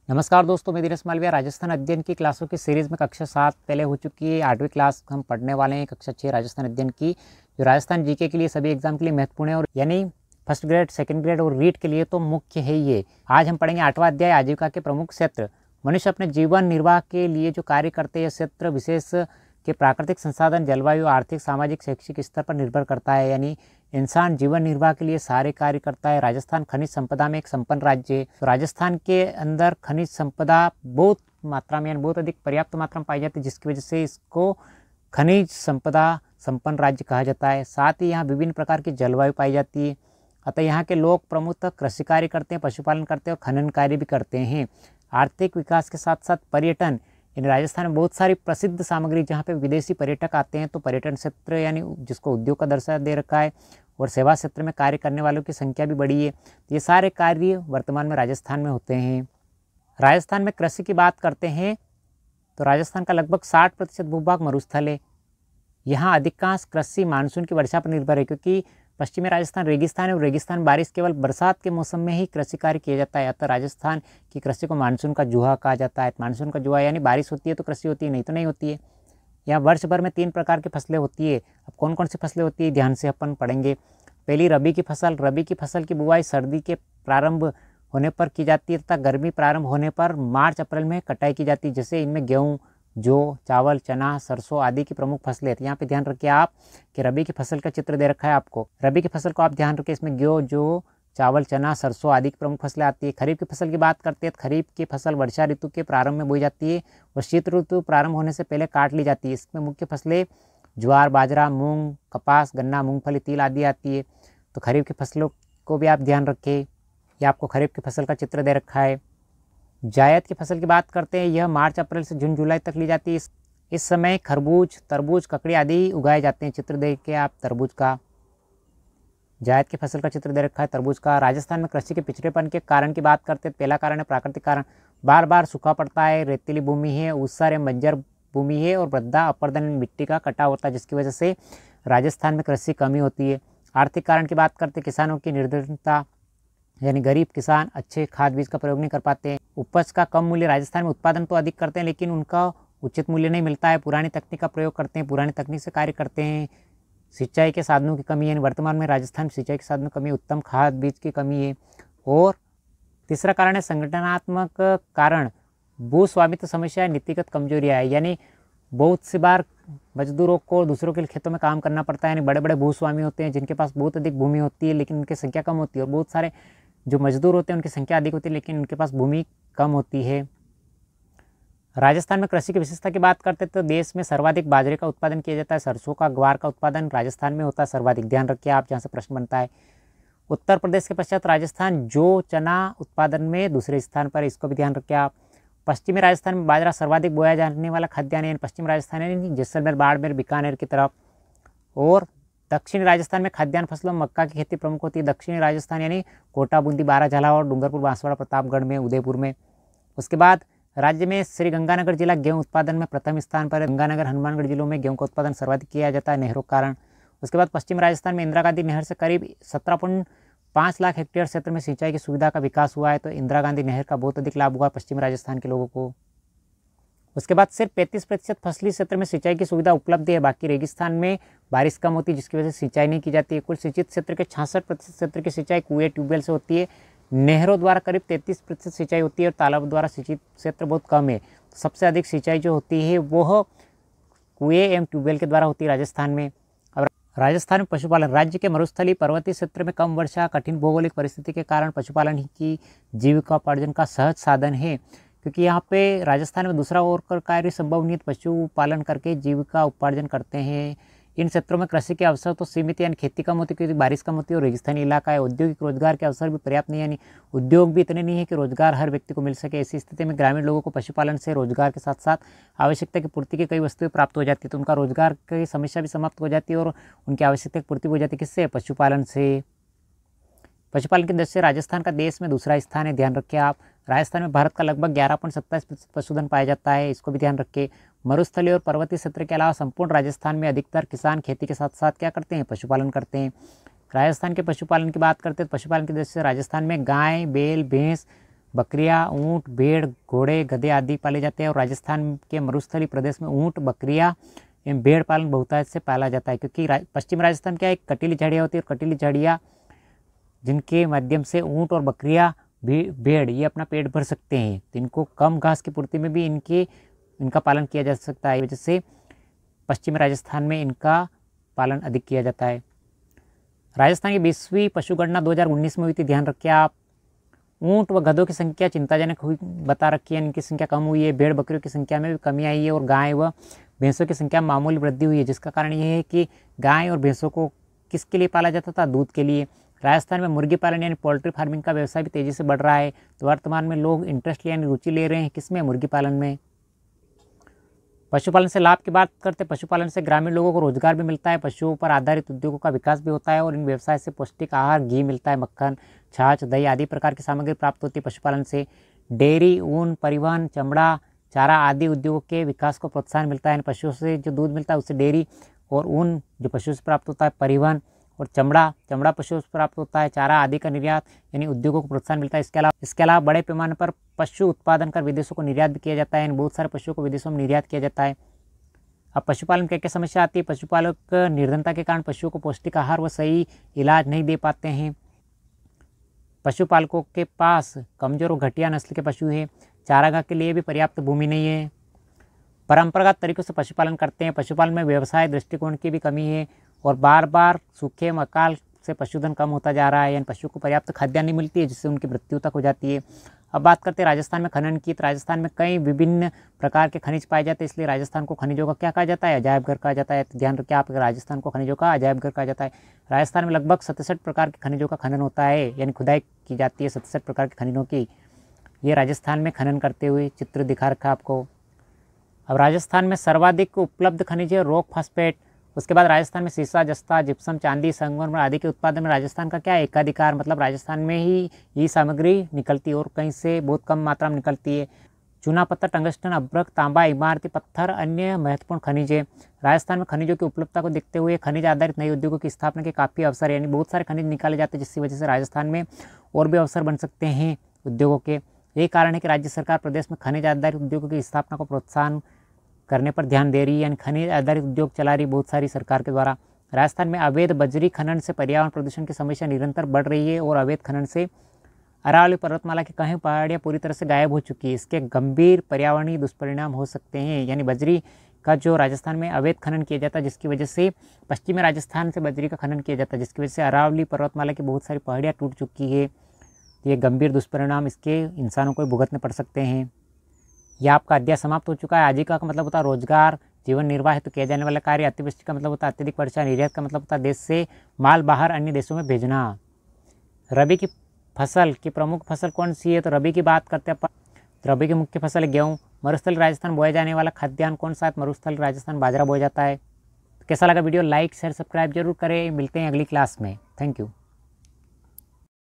नमस्कार दोस्तों, मैं दिनेश मालविया। राजस्थान अध्ययन की क्लासों की सीरीज़ में कक्षा 7 पहले हो चुकी है। 8वीं क्लास हम पढ़ने वाले हैं, कक्षा 6 राजस्थान अध्ययन की, जो राजस्थान जीके के लिए सभी एग्जाम के लिए महत्वपूर्ण है। और यानी फर्स्ट ग्रेड, सेकंड ग्रेड और रीट के लिए तो मुख्य है ये। आज हम पढ़ेंगे 8वां अध्याय, आजीविका के प्रमुख क्षेत्र। मनुष्य अपने जीवन निर्वाह के लिए जो कार्य करते हैं, क्षेत्र विशेष के प्राकृतिक संसाधन, जलवायु, आर्थिक, सामाजिक, शैक्षिक स्तर पर निर्भर करता है। यानी इंसान जीवन निर्वाह के लिए सारे कार्य करता है। राजस्थान खनिज संपदा में एक संपन्न राज्य है। तो राजस्थान के अंदर खनिज संपदा बहुत मात्रा में, यानी बहुत अधिक पर्याप्त मात्रा में पाई जाती है, जिसकी वजह से इसको खनिज संपदा संपन्न राज्य कहा जाता है। साथ ही यहाँ विभिन्न प्रकार की जलवायु पाई जाती है। अतः यहाँ के लोग प्रमुखतः कृषि कार्य करते हैं, पशुपालन करते हैं और खनन कार्य भी करते हैं। आर्थिक विकास के साथ साथ पर्यटन, यानी राजस्थान में बहुत सारी प्रसिद्ध सामग्री जहाँ पे विदेशी पर्यटक आते हैं, तो पर्यटन क्षेत्र यानी जिसको उद्योग का दर्जा दे रखा है, और सेवा क्षेत्र में कार्य करने वालों की संख्या भी बढ़ी है। ये सारे कार्य वर्तमान में राजस्थान में होते हैं। राजस्थान में कृषि की बात करते हैं तो राजस्थान का लगभग 60% भूभाग मरुस्थल है। यहाँ अधिकांश कृषि मानसून की वर्षा पर निर्भर है, क्योंकि पश्चिमी राजस्थान रेगिस्तान है और रेगिस्तान बारिश केवल बरसात के मौसम में ही कृषि कार्य किया जाता है। अतः राजस्थान की कृषि को मानसून का जुहा कहा जाता है। मानसून का जुहा यानी बारिश होती है तो कृषि होती है, नहीं तो नहीं होती है। यहाँ वर्ष भर में 3 प्रकार की फसलें होती है। अब कौन कौन सी फसलें होती है, ध्यान से अपन पढ़ेंगे। पहली रबी की फसल। रबी की फसल की बुआई सर्दी के प्रारंभ होने पर की जाती है तथा गर्मी प्रारंभ होने पर मार्च अप्रैल में कटाई की जाती है। जैसे इनमें गेहूँ, जौ, चावल, चना, सरसों आदि की प्रमुख फसलें हैं। यहाँ पे ध्यान रखिए आप कि रबी की फसल का चित्र दे रखा है आपको। रबी की फसल को आप ध्यान रखिए, इसमें गेहूँ, जौ, चावल, चना, सरसों आदि की प्रमुख फसलें आती है। खरीफ की फसल की बात करते हैं तो खरीफ की फसल वर्षा ऋतु के प्रारंभ में बोई जाती है और शीत ऋतु प्रारंभ होने से पहले काट ली जाती है। इसमें मुख्य फसलें ज्वार, बाजरा, मूंग, कपास, गन्ना, मूंगफली, तिल आदि आती है। तो खरीफ की फसलों को भी आप ध्यान रखें। यह आपको खरीफ की फसल का चित्र दे रखा है। जायद की फसल की बात करते हैं, यह मार्च अप्रैल से जून जुलाई तक ली जाती है। इस समय खरबूज, तरबूज, ककड़ी आदि उगाए जाते हैं। चित्र देख के आप तरबूज का, जायद की फसल का चित्र दे रखा है तरबूज का। राजस्थान में कृषि के पिछड़ेपन के कारण की बात करते हैं, पहला कारण है प्राकृतिक कारण। बार बार सूखा पड़ता है, रेतीली भूमि है, ऊसर एवं बंजर भूमि है और वृद्धा अपर्दन मिट्टी का कटाव होता है, जिसकी वजह से राजस्थान में कृषि कमी होती है। आर्थिक कारण की बात करते हैं, किसानों की निर्धनता, यानी गरीब किसान अच्छे खाद बीज का प्रयोग नहीं कर पाते हैं। उपज का कम मूल्य। राजस्थान में उत्पादन तो अधिक करते हैं लेकिन उनका उचित मूल्य नहीं मिलता है। पुरानी तकनीक का प्रयोग करते हैं, पुरानी तकनीक से कार्य करते हैं। सिंचाई के साधनों की कमी है, वर्तमान में राजस्थान में सिंचाई के साधनों की कमी, उत्तम खाद बीज की कमी है। और तीसरा कारण है संगठनात्मक कारण, भू स्वामित्व समस्या, नीतिगत कमजोरियाँ है। यानी बहुत सी बार मजदूरों को दूसरों के खेतों में काम करना पड़ता है। यानी बड़े बड़े भूस्वामी होते हैं जिनके पास बहुत अधिक भूमि होती है लेकिन उनकी संख्या कम होती है, और बहुत सारे जो मजदूर होते हैं उनकी संख्या अधिक होती है लेकिन उनके पास भूमि कम होती है। राजस्थान में कृषि की विशेषता की बात करते हैं तो देश में सर्वाधिक बाजरे का उत्पादन किया जाता है। सरसों का, ग्वार का उत्पादन राजस्थान में होता है सर्वाधिक। ध्यान रखिए आप, जहाँ से प्रश्न बनता है। उत्तर प्रदेश के पश्चात राजस्थान जौ, चना उत्पादन में दूसरे स्थान पर, इसको भी ध्यान रखिए आप। पश्चिमी राजस्थान में बाजरा सर्वाधिक बोया जाने वाला खाद्यान्न, यानी पश्चिम राजस्थान यानी जैसलमेर, बाड़मेर, बीकानेर की तरफ। और दक्षिणी राजस्थान में खाद्यान्न फसलों में मक्का की खेती प्रमुख होती है। दक्षिणी राजस्थान यानी कोटा, बूंदी, बारा, झालावाड़, डूंगरपुर, बांसवाड़ा, प्रतापगढ़ में, उदयपुर में। उसके बाद राज्य में श्री गंगानगर जिला गेहूं उत्पादन में प्रथम स्थान पर है। गंगानगर, हनुमानगढ़ जिलों में गेहूं का उत्पादन सर्वाधिक किया जाता है नहरों के कारण। उसके बाद पश्चिम राजस्थान में इंदिरा गांधी नहर से करीब 17.5 लाख हेक्टेयर क्षेत्र में सिंचाई की सुविधा का विकास हुआ है। तो इंदिरा गांधी नहर का बहुत अधिक लाभ हुआ पश्चिम राजस्थान के लोगों को। उसके बाद सिर्फ 35% फसली क्षेत्र में सिंचाई की सुविधा उपलब्ध है। बाकी रेगिस्तान में बारिश कम होती है जिसकी वजह से सिंचाई नहीं की जाती है। कुल सिंचित क्षेत्र के 66% क्षेत्र की सिंचाई कुएं, ट्यूबवेल से होती है। नहरों द्वारा करीब 33% सिंचाई होती है और तालाबों द्वारा सिंचित क्षेत्र बहुत कम है। तो सबसे अधिक सिंचाई जो होती है वो कुएं एवं ट्यूबवेल के द्वारा होती है राजस्थान में। अब राजस्थान में पशुपालन। राज्य के मरुस्थलीय पर्वतीय क्षेत्र में कम वर्षा, कठिन भौगोलिक परिस्थिति के कारण पशुपालन ही की जीविका उपार्जन का सहज साधन है, क्योंकि यहाँ पे राजस्थान में दूसरा और कार्य संभव नहीं है। पशुपालन करके जीविका उपार्जन करते हैं। इन क्षेत्रों में कृषि के अवसर तो सीमित, यानी खेती कम होती है क्योंकि बारिश कम होती है और रेगिस्तानी इलाका है। औद्योगिक रोजगार के अवसर भी पर्याप्त नहीं, यानी उद्योग भी इतने नहीं है कि रोजगार हर व्यक्ति को मिल सके। ऐसी स्थिति में ग्रामीण लोगों को पशुपालन से रोजगार के साथ साथ आवश्यकता की पूर्ति की कई वस्तुएं प्राप्त हो जाती है। तो उनका रोजगार की समस्या भी समाप्त हो जाती है और उनकी आवश्यकता की पूर्ति हो जाती है। किससे? पशुपालन से। पशुपालन की दृष्टि से राजस्थान का देश में दूसरा स्थान है, ध्यान रखिए आप। राजस्थान में भारत का लगभग 11.27% पशुधन पाया जाता है, इसको भी ध्यान रखिए। मरुस्थलीय और पर्वतीय क्षेत्र के अलावा संपूर्ण राजस्थान में अधिकतर किसान खेती के साथ साथ क्या करते हैं? पशुपालन करते हैं। राजस्थान के पशुपालन की बात करते हैं तो पशुपालन की दृष्टि से राजस्थान में गाय, बैल, भैंस, बकरियां, ऊँट, भेड़, घोड़े, गधे आदि पाले जाते हैं। और राजस्थान के मरुस्थलीय प्रदेश में ऊँट, बकरियां एवं भेड़ पालन बहुतायत से पाला जाता है, क्योंकि पश्चिम राजस्थान क्या है, कटीली झाड़ियाँ होती है और कटीली झाड़ियाँ जिनके माध्यम से ऊँट और बकरियां, भेड़ ये अपना पेट भर सकते हैं, तो इनको कम घास की पूर्ति में भी इनका पालन किया जा सकता है। इस वजह से पश्चिमी राजस्थान में इनका पालन अधिक किया जाता है। राजस्थान की 20वीं पशुगणना 2019 में हुई थी, ध्यान रखिए आप। ऊँट व गधों की संख्या चिंताजनक हुई बता रखी है, इनकी संख्या कम हुई है। भेड़ बकरियों की संख्या में भी कमी आई है और गाय व भैंसों की संख्या में मामूली वृद्धि हुई है, जिसका कारण ये है कि गाय और भैंसों को किसके लिए पाला जाता था, दूध के लिए। राजस्थान में मुर्गी पालन यानी पोल्ट्री फार्मिंग का व्यवसाय भी तेजी से बढ़ रहा है। तो वर्तमान में लोग इंटरेस्ट यानी रुचि ले रहे हैं किसमें, मुर्गी पालन में। पशुपालन से लाभ की बात करते हैं। पशुपालन से ग्रामीण लोगों को रोजगार भी मिलता है, पशुओं पर आधारित उद्योगों का विकास भी होता है और इन व्यवसाय से पौष्टिक आहार, घी मिलता है, मक्खन, छाछ, दही आदि प्रकार की सामग्री प्राप्त होती है। पशुपालन से डेयरी, ऊन, परिवहन, चमड़ा, चारा आदि उद्योगों के विकास को प्रोत्साहन मिलता है। पशुओं से जो दूध मिलता है उससे डेयरी और ऊन जो पशुओं से प्राप्त होता है, परिवहन और चमड़ा पशुओं से प्राप्त होता है, चारा आदि का निर्यात यानी उद्योगों को प्रोत्साहन मिलता है। इसके अलावा बड़े पैमाने पर पशु उत्पादन कर विदेशों को निर्यात भी किया जाता है, यानी बहुत सारे पशुओं को विदेशों में निर्यात किया जाता है। अब पशुपालन क्या क्या समस्या आती है। पशुपालक निर्धनता के कारण पशुओं को पौष्टिक आहार व सही इलाज नहीं दे पाते हैं। पशुपालकों के पास कमजोर और घटिया नस्ल के पशु हैं। चारागाह के लिए भी पर्याप्त भूमि नहीं है। परंपरागत तरीकों से पशुपालन करते हैं। पशुपालन में व्यवसाय दृष्टिकोण की भी कमी है और बार बार सूखे व अकाल से पशुधन कम होता जा रहा है, यानी पशु को पर्याप्त खाद्य नहीं मिलती है, जिससे उनकी मृत्यु तक हो जाती है। अब बात करते हैं राजस्थान में खनन की। तो राजस्थान में कई विभिन्न प्रकार के खनिज पाए जाते हैं, इसलिए राजस्थान को खनिजों का क्या कहा जाता है, अजायब घर कहा जाता है। तो ध्यान रखिए आप, राजस्थान को खनिजों का अजायब घर कहा जाता है। राजस्थान में लगभग 67 प्रकार के खनिजों का खनन होता है, यानी खुदाई की जाती है 67 प्रकार के खनिजों की। ये राजस्थान में खनन करते हुए चित्र दिखा रखा है आपको। अब राजस्थान में सर्वाधिक उपलब्ध खनिज है रॉक फास्फेट। उसके बाद राजस्थान में सीसा, जस्ता, जिप्सम, चांदी, संगमरमर आदि के उत्पादन में राजस्थान का क्या है, एकाधिकार, मतलब राजस्थान में ही ये सामग्री निकलती है और कहीं से बहुत कम मात्रा में निकलती है। चूना पत्थर, टंगस्टन, अभ्रक, तांबा, इमारती पत्थर अन्य महत्वपूर्ण खनिज है। राजस्थान में खनिजों की उपलब्धता को देखते हुए खनिज आधारित नए उद्योगों की स्थापना के काफ़ी अवसर, यानी बहुत सारे खनिज निकाले जाते हैं, जिसकी वजह से राजस्थान में और भी अवसर बन सकते हैं उद्योगों के। यही कारण है कि राज्य सरकार प्रदेश में खनिज आधारित उद्योगों की स्थापना को प्रोत्साहन करने पर ध्यान दे रही है, यानी खनिज आधारित उद्योग चला रही बहुत सारी सरकार के द्वारा। राजस्थान में अवैध बजरी खनन से पर्यावरण प्रदूषण की समस्या निरंतर बढ़ रही है और अवैध खनन से अरावली पर्वतमाला की कई पहाड़ियाँ पूरी तरह से गायब हो चुकी है। इसके गंभीर पर्यावरणीय दुष्परिणाम हो सकते हैं, यानी बजरी का जो राजस्थान में अवैध खनन किया जाता है, जिसकी वजह से पश्चिमी राजस्थान से बजरी का खनन किया जाता है, जिसकी वजह से अरावली पर्वतमाला की बहुत सारी पहाड़ियाँ टूट चुकी है। ये गंभीर दुष्परिणाम इसके इंसानों को भुगतने पड़ सकते हैं। यह आपका अध्याय समाप्त हो चुका है। आजीविका का मतलब होता है रोजगार, जीवन निर्वाह हेतु किया जाने वाला कार्य। अतिवृष्टि का मतलब होता है अत्यधिक वर्षा। निर्यात का मतलब होता है देश से माल बाहर अन्य देशों में भेजना। रबी की फसल की प्रमुख फसल कौन सी है, तो रबी की बात करते हैं। रबी की मुख्य फसल है गेहूँ। मरुस्थल राजस्थान बोया जाने वाला खाद्यान्न कौन सा है, मरुस्थल राजस्थान बाजरा बोया जाता है। कैसा लगा वीडियो, लाइक शेयर सब्सक्राइब जरूर करें। मिलते हैं अगली क्लास में। Thank you.